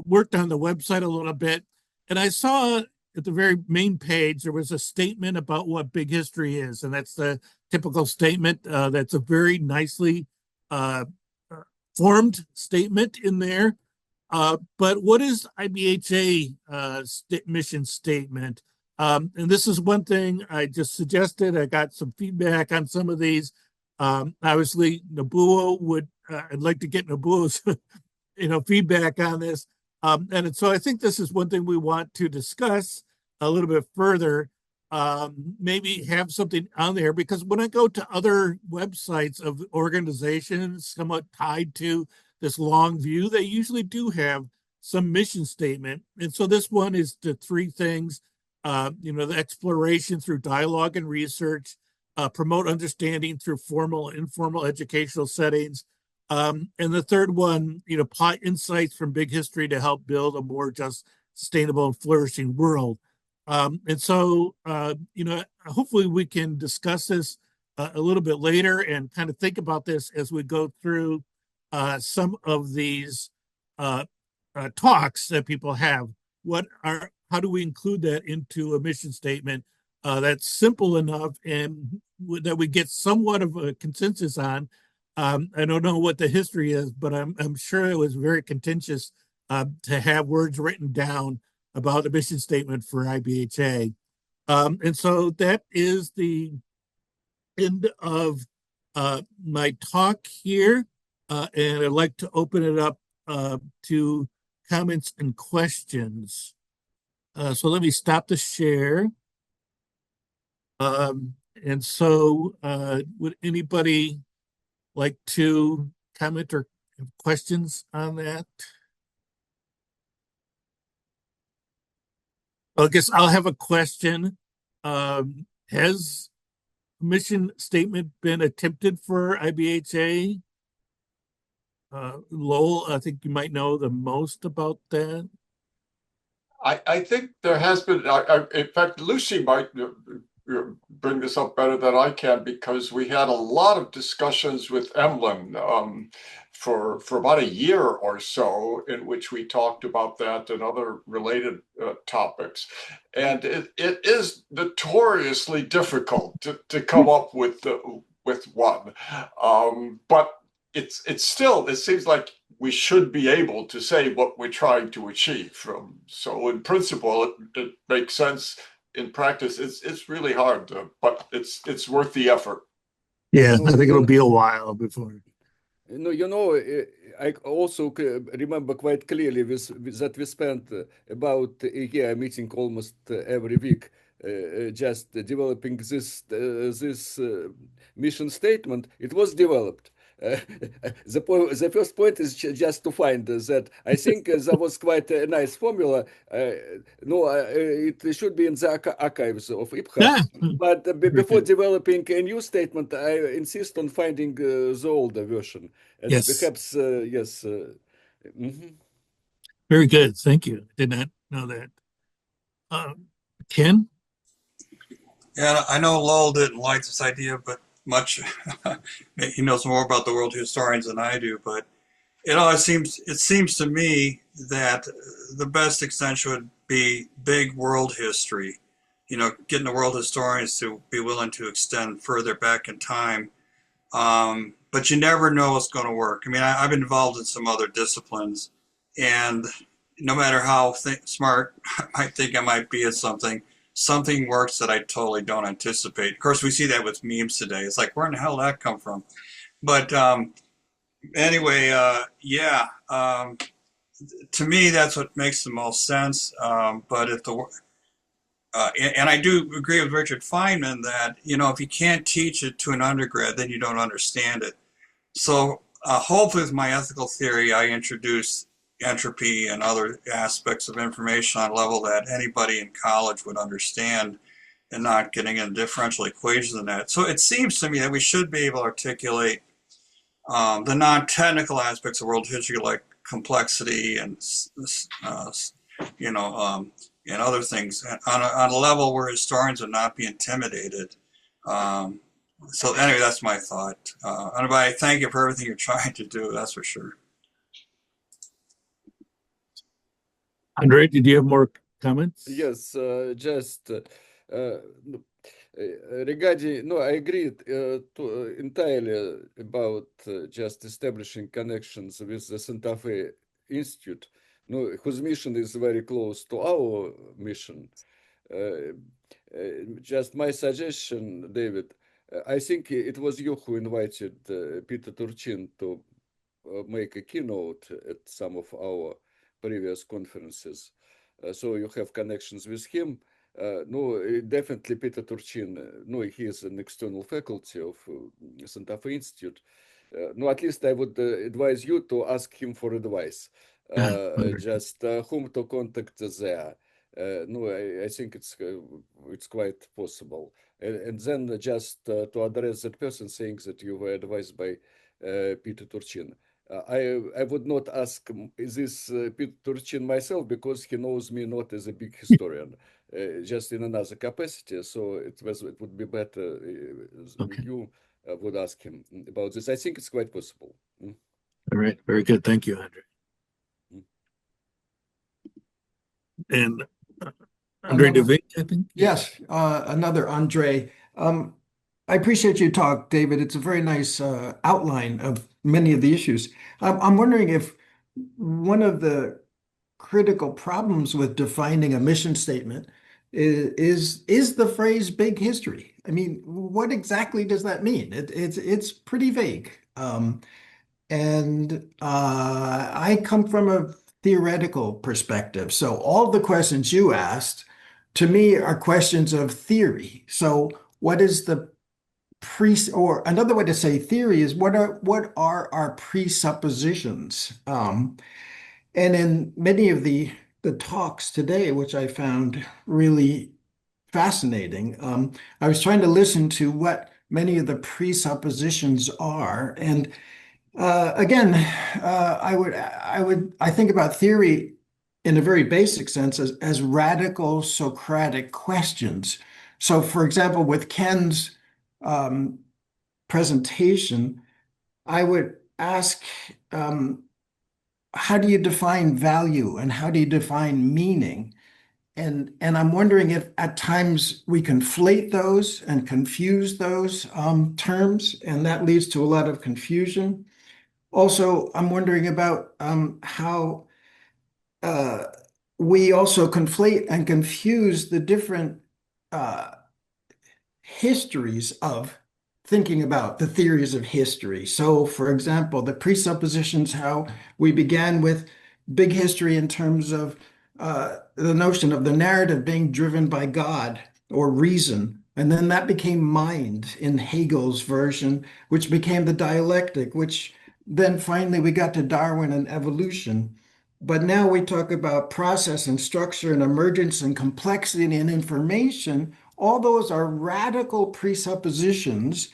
worked on the website a little bit, and I saw at the very main page, there was a statement about what big history is. And that's the typical statement. That's a very nicely formed statement in there. But what is IBHA mission statement? And this is one thing I just suggested. I got some feedback on some of these. Obviously, Nobuo I'd like to get Nobuo's feedback on this. And so I think this is one thing we want to discuss a little bit further. Maybe have something on there, because when I go to other websites of organizations somewhat tied to this long view, they usually do have some mission statement. And so this one is the three things, the exploration through dialogue and research, promote understanding through formal and informal educational settings. And the third one, apply insights from big history to help build a more just, sustainable, and flourishing world. And so, hopefully we can discuss this a little bit later and kind of think about this as we go through some of these talks that people have. How do we include that into a mission statement that's simple enough and that we get somewhat of a consensus on? I don't know what the history is, but I'm sure it was very contentious to have words written down about a mission statement for IBHA. And so that is the end of my talk here. And I'd like to open it up to comments and questions. So let me stop the share. And so would anybody like to comment or have questions on that? I guess I'll have a question. Has mission statement been attempted for IBHA? Lowell, I think you might know the most about that. I think there has been, in fact, Lucy might bring this up better than I can, because we had a lot of discussions with Emlyn for about a year or so, in which we talked about that and other related topics. And it is notoriously difficult to come up with one. But it's still, it seems like we should be able to say what we're trying to achieve. So in principle, it makes sense. In practice, it's really hard, but it's worth the effort. Yeah, I think it'll be a while before. I also remember quite clearly that we spent about a year meeting almost every week, just developing this mission statement. It was developed. The first point is just to find that. I think that was quite a nice formula. It should be in the archives of IBHA. Yeah. But before developing a new statement, I insist on finding the older version. And yes. Perhaps, yes. Very good. Thank you. Did not know that. Ken? Yeah, I know Lowell didn't like this idea, but much he knows more about the world historians than I do. But it seems to me that the best extension would be big world history. Getting the world historians to be willing to extend further back in time. But you never know what's going to work. I mean, I've been involved in some other disciplines, and no matter how smart I might think I might be at something, something works that I totally don't anticipate. Of course, we see that with memes today. It's like, where in the hell did that come from? But anyway, yeah, to me, that's what makes the most sense. But if the and I do agree with Richard Feynman that, if you can't teach it to an undergrad, then you don't understand it. So hopefully with my ethical theory, I introduce entropy and other aspects of information on a level that anybody in college would understand, and not getting into differential equations and that. So it seems to me that we should be able to articulate the non-technical aspects of world history, like complexity and and other things on a level where historians would not be intimidated. So anyway, that's my thought. And I thank you for everything you're trying to do, that's for sure. Andre, did you have more comments? Yes, just regarding, no, I agree entirely about just establishing connections with the Santa Fe Institute, whose mission is very close to our mission. Just my suggestion, David, I think it was you who invited Peter Turchin to make a keynote at some of our previous conferences. So you have connections with him. No, definitely Peter Turchin, no, he is an external faculty of Santa Fe Institute. No, at least I would advise you to ask him for advice. Just whom to contact there. No, I think it's quite possible. And then just to address that person saying that you were advised by Peter Turchin. I would not ask this Peter Turchin myself, because he knows me not as a big historian, just in another capacity. So it would be better you would ask him about this. I think it's quite possible. All right, very good. Thank you, Andre. And Andre DeVink, I think? Yes, another Andre. I appreciate your talk, David. It's a very nice outline of many of the issues. I'm wondering if one of the critical problems with defining a mission statement is the phrase "big history." I mean, what exactly does that mean? It's pretty vague. And I come from a theoretical perspective. So all the questions you asked, to me, are questions of theory. So what is the or another way to say theory is what are our presuppositions? And in many of the talks today, which I found really fascinating, I was trying to listen to what many of the presuppositions are. And again, I think about theory in a very basic sense as radical Socratic questions. So, for example, with Ken's presentation, I would ask, how do you define value and how do you define meaning? And I'm wondering if at times we conflate those and confuse those terms, and that leads to a lot of confusion. Also, I'm wondering about how we also conflate and confuse the different histories of thinking about the theories of history. So, for example, the presuppositions, how we began with big history in terms of the notion of the narrative being driven by God or reason. And then that became mind in Hegel's version, which became the dialectic, which then finally we got to Darwin and evolution. But now we talk about process and structure and emergence and complexity and information. All those are radical presuppositions,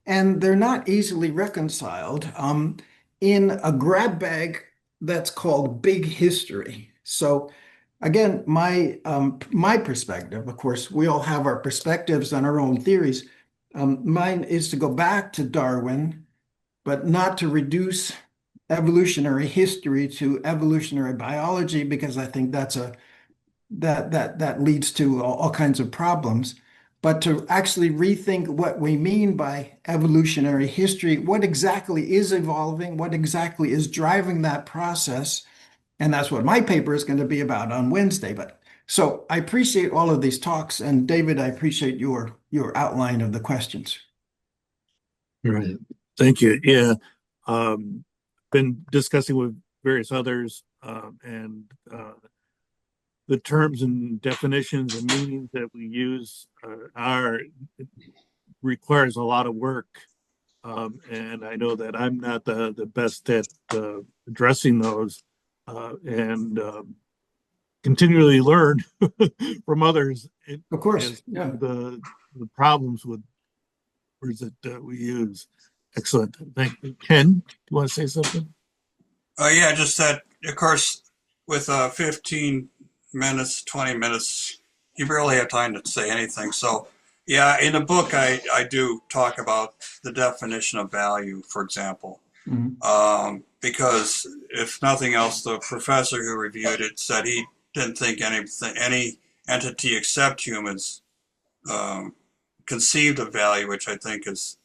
and they're not easily reconciled in a grab bag that's called big history. So again, my perspective, of course, we all have our perspectives and our own theories. Mine is to go back to Darwin, but not to reduce evolutionary history to evolutionary biology because I think that leads to all kinds of problems. But to actually rethink what we mean by evolutionary history, what exactly is evolving, what exactly is driving that process, and that's what my paper is going to be about on Wednesday. But so I appreciate all of these talks, and David, I appreciate your outline of the questions. Right. Thank you. Yeah. Been discussing with various others, and the terms and definitions and meanings that we use requires a lot of work. And I know that I'm not the best at addressing those, and continually learn from others. Of course, as yeah. The problems with words that we use. Excellent. Thank you. Ken, do you want to say something? Yeah, just that, of course, with 15 minutes, 20 minutes, you barely have time to say anything. So, yeah, in the book, I do talk about the definition of value, for example. Because if nothing else, the professor who reviewed it said he didn't think any entity except humans conceived of value, which I think is,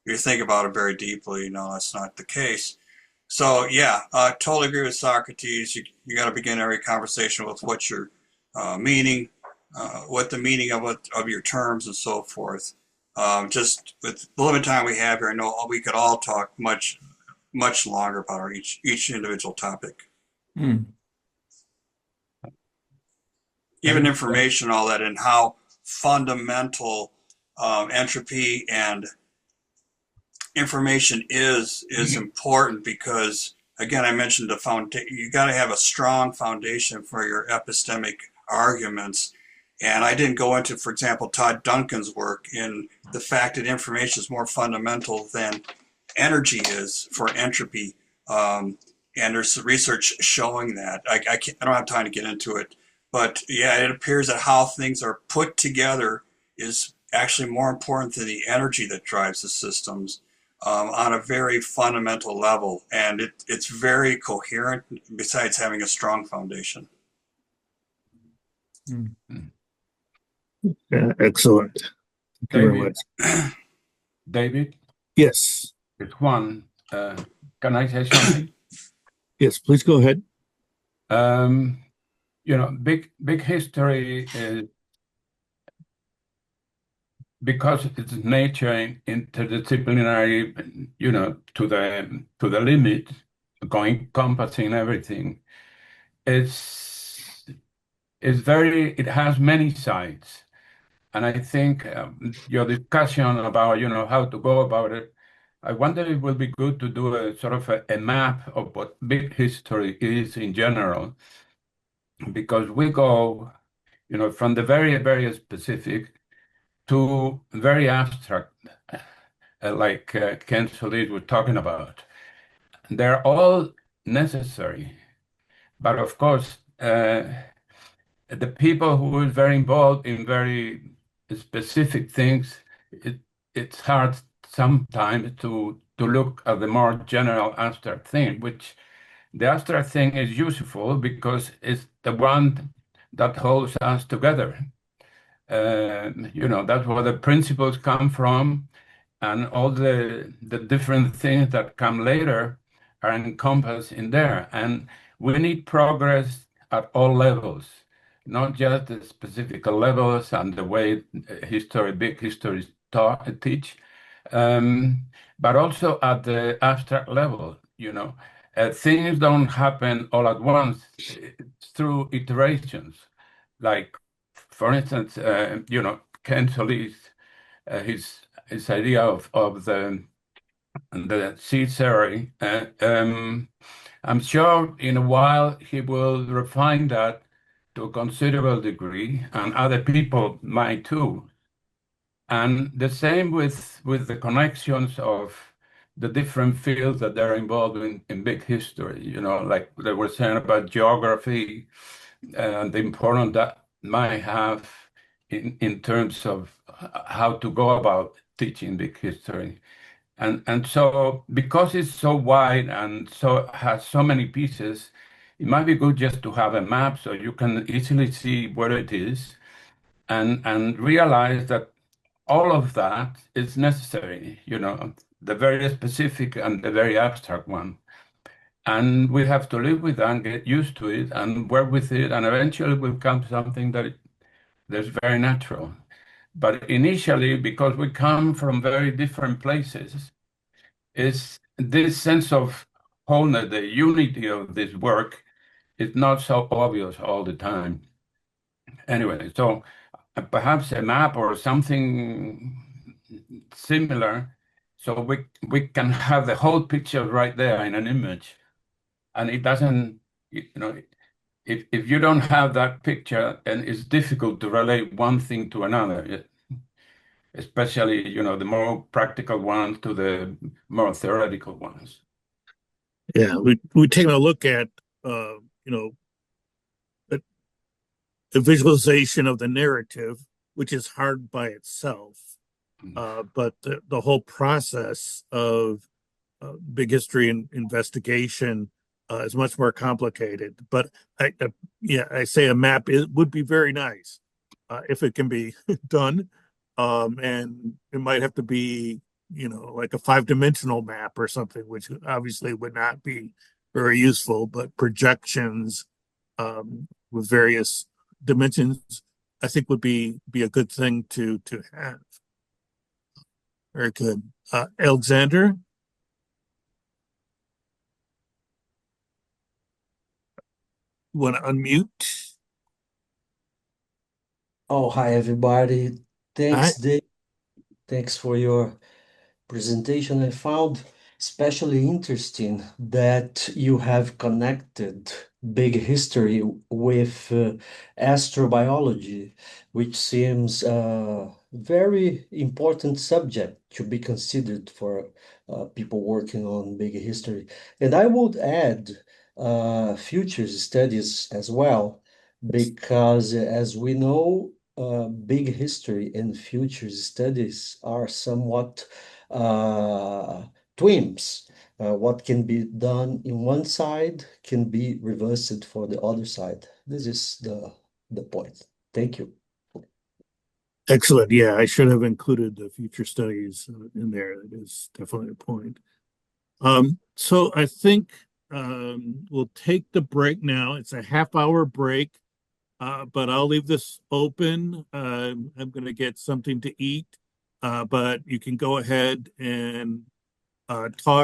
if you think about it very deeply, that's not the case. So yeah, I totally agree with Socrates. You got to begin every conversation with what your meaning, what the meaning of your terms and so forth. Just with the limited time we have here, I know we could all talk much longer about each individual topic. Even information, all that, and how fundamental entropy and information is important, because again, I mentioned you got to have a strong foundation for your epistemic arguments. And I didn't go into, for example, Todd Duncan's work in the fact that information is more fundamental than energy is for entropy. And there's research showing that. I don't have time to get into it, but yeah, it appears that how things are put together is actually more important than the energy that drives the systems. On a very fundamental level, and it's very coherent besides having a strong foundation. Yeah, excellent. Thank you very much. David? Yes. It's Juan. Can I say something? Yes, please go ahead. Big history is, because its nature interdisciplinary, to the limit, encompassing everything, it has many sides. And I think your discussion about, how to go about it, I wonder if it will be good to do a sort of a map of what big history is in general, because we go, from the very, very specific to very abstract, like Ken Solis was talking about. They're all necessary, but of course, the people who is very involved in very specific things, it's hard sometimes to look at the more general abstract thing, which the abstract thing is useful because it's the one that holds us together. That's where the principles come from, and all the different things that come later are encompassed in there. And we need progress at all levels, not just the specific levels and the way big histories teach, but also at the abstract level. Things don't happen all at once. It's through iterations. Like, for instance, Ken Solis, his idea of the seed theory. I'm sure in a while he will refine that to a considerable degree, and other people might too. And the same with the connections of the different fields that they're involved in big history, like they were saying about geography and the importance that might have in terms of how to go about teaching big history. And so because it's so wide and so has so many pieces, it might be good just to have a map so you can easily see where it is and realize that all of that is necessary, the very specific and the very abstract one. And we have to live with that and get used to it and work with it, and eventually will come something that's very natural. But initially, because we come from very different places, is this sense of wholeness, the unity of this work is not so obvious all the time. Anyway, so perhaps a map or something similar, so we can have the whole picture right there in an image, and it doesn't, if you don't have that picture, then it's difficult to relate one thing to another, especially the more practical ones to the more theoretical ones. Yeah, we taken a look at the visualization of the narrative, which is hard by itself, but the whole process of big history and investigation is much more complicated. But I say a map would be very nice if it can be done, and it might have to be like a 5-dimensional map or something, which obviously would not be very useful. But projections with various dimensions, I think would be a good thing to have. Very good. Alexander? You want to unmute? Oh, hi everybody. Hi. Thanks, Dave. Thanks for your presentation. I found especially interesting that you have connected big history with astrobiology, which seems a very important subject to be considered for people working on big history. And I would add future studies as well, because as we know, big history and future studies are somewhat twins. What can be done in one side can be reversed for the other side. This is the point. Thank you. Excellent. Yeah, I should have included the future studies in there. That is definitely a point. So I think we'll take the break now. It's a half-hour break, but I'll leave this open. I'm going to get something to eat, but you can go ahead and talk